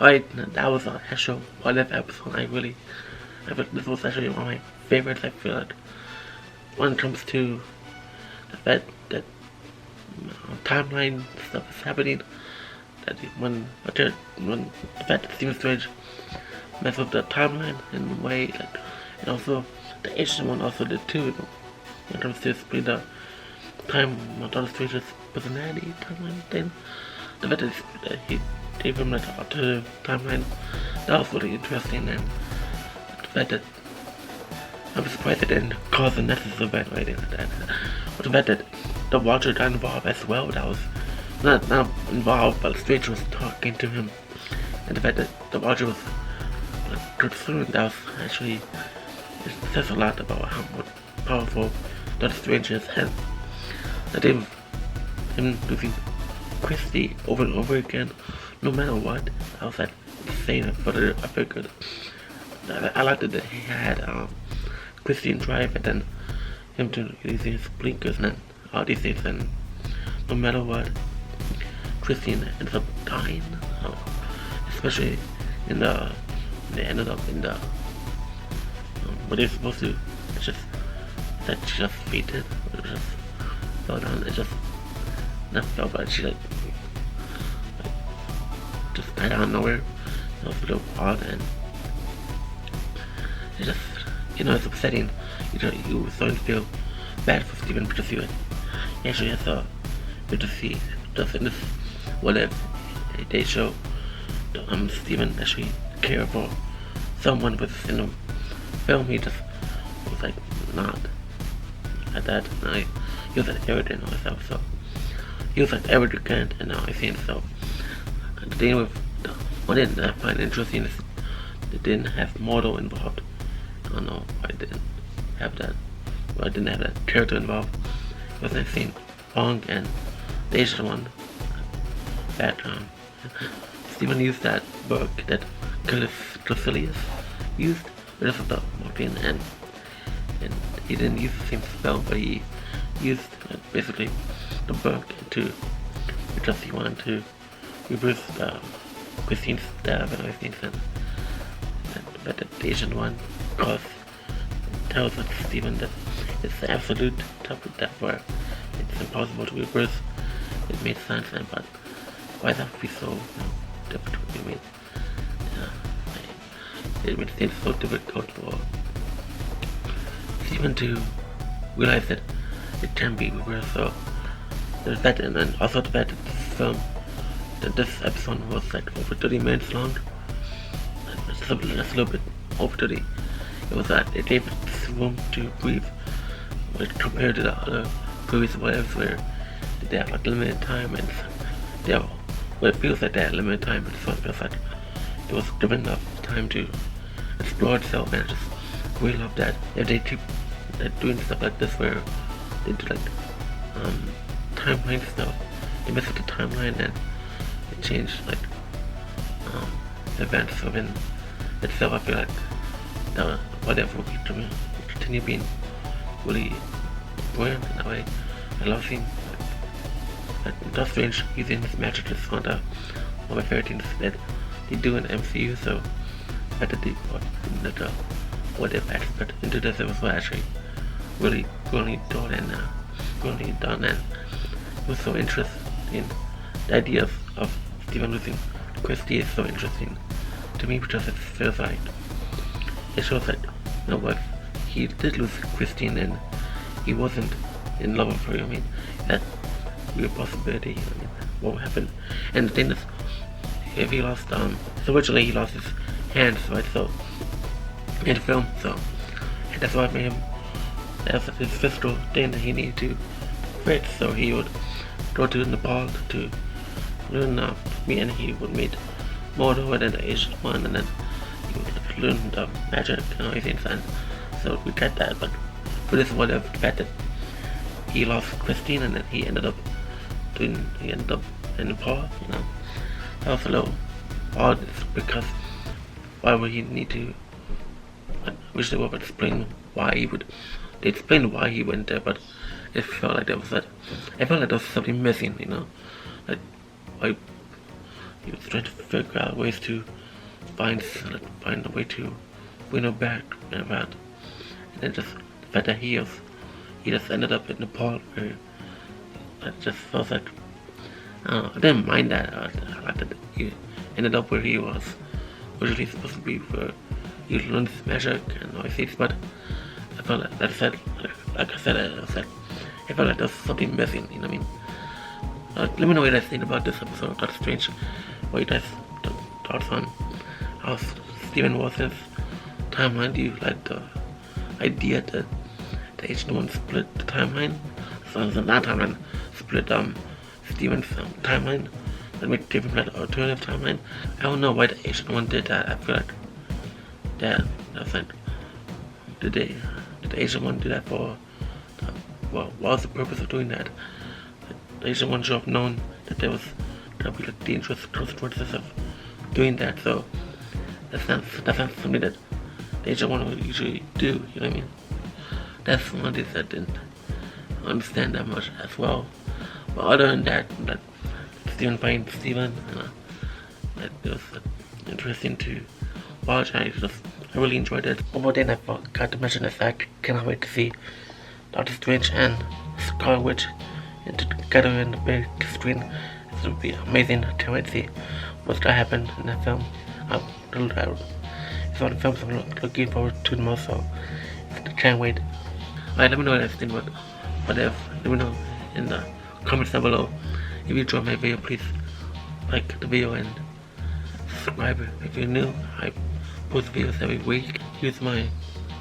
that was an actual what if episode. This was actually one of my favorites. I feel like when it comes to the fact that timeline stuff is happening, that when the fact that Stephen Strange messed with the timeline in a way, like, and also the Asian one also did too. When it comes to explain the time, Doctor Strange's personality timeline thing, the fact that he gave him like an alternative timeline, that was really interesting, and the fact that I'm surprised it didn't cause a necessary event or anything like that. But the fact that the Watcher got involved as well, that was not involved, but Strange was talking to him, and the fact that the Watcher was concerned, that was actually, it says a lot about how powerful Doctor Strange is, and that him losing Christie over and over again, no matter what. I was like saying it for the figured. I liked it that he had Christie in drive, and then him to using his blinkers and all these things, and no matter what, Christie ends up dying, especially in they ended up in the what they're supposed to. It's just that she just fainted, or just fell down. It just not fell, but she just died out of nowhere. It was a little odd, and it just, it's upsetting. You starting to feel bad for Steven because he actually has a good to see just in this what if they show Steven actually care for someone within the film. He just was like not at that. He was like arrogant or stuff, so he was like arrogant and everything. So the thing with one thing that I find interesting is they didn't have model involved. I don't know why I didn't have that. Well, I didn't have that character involved. Because I've seen Wong and the Asian one that Steven used that book that Clecilius used, but just the morphine, and he didn't use the same spell, but he used basically the book to, because he wanted to reverse the Christine's stab and everything, but the Asian one tells Steven that it's the absolute top of death where it's impossible to reverse. It made sense, but why that would be so difficult? It made things so difficult for Steven to realize that it can be reversed. So there's that, and then also the fact that this episode was like over 30 minutes long. That's a little bit over 30. It was that it gave us room to breathe, compared to the other previous waves where they have like limited time, and they have what it feels like they had limited time, but it feels like it was given enough time to explore itself, and I just really love that. If they keep doing stuff like this where they do like timeline stuff, they mess with the timeline and they change like events within itself, I feel like whatever will continue being really brilliant in that way. I love seeing Doctor Strange using his magic is one of my favorite things that they do in the MCU, so I had to do what if aspect into this episode actually really done, and it was so interesting. The idea of Steven losing Christie is so interesting to me, because it feels like it shows that what he did lose Christine and he wasn't in love with her. That real possibility. What would happen? And the thing is, if he lost so originally he lost his hands, right? So in the film, so that's why it made him, that's his physical thing that he needed to fix. So he would go to Nepal to learn and he would meet Mordo and then the Asian one, and then he would learn the magic and everything. And so we get that, but for this one, the fact that he lost Christine and then he ended up in Nepal, that was a little odd, because why would he need to? I wish they would explain why he would. They explained why he went there, but it felt like there was I felt like there was something missing, like why he was trying to figure out ways to find a way to win her back and about. And then just the fact that he just ended up in the part where I just felt like I didn't mind that. I liked that he ended up where he was originally supposed to be, where he learned his magic and all these things, but I felt like I felt like there's something missing, you know what I mean? Let me know what you guys think about this episode of DR.Strange. What you guys thoughts on how Steven was his timeline? Do you like the idea that the Ancient One split the timeline? So not timeline, split Steven's timeline that make different like alternative timeline. I don't know why the Ancient One did that. I feel like that's like did the Ancient One do that for what was the purpose of doing that? The Ancient One should have known that there was gonna be like dangerous consequences of doing that, so that's not something that the Ancient One would usually do, you know what I mean? That's one thing that I didn't understand that much as well. But other than that, Steven finding Steven, it was interesting to watch. I really enjoyed it. One more thing I forgot to mention is I cannot wait to see DR.Strange and Scarlet Witch together in the big screen. It's gonna be amazing. I can't wait to see what's gonna happen in that film. It's one of the films I'm looking forward to the most, so I can't wait. Alright, let me know what you guys think about what if. Let me know in the comments down below. If you enjoyed my video, please like the video and subscribe if you're new. I post videos every week. Here's my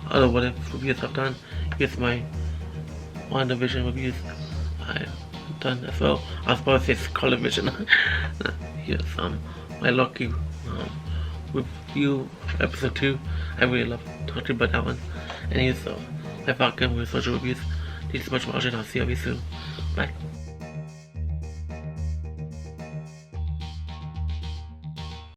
other what if reviews I've done. Here's my WandaVision reviews I've done as well. I was supposed to say Scarlet Vision. Here's my lucky review episode 2. I really love talking about that one. And here's my Falcon with social reviews. Thank you so much for watching. I'll see you soon. Bye.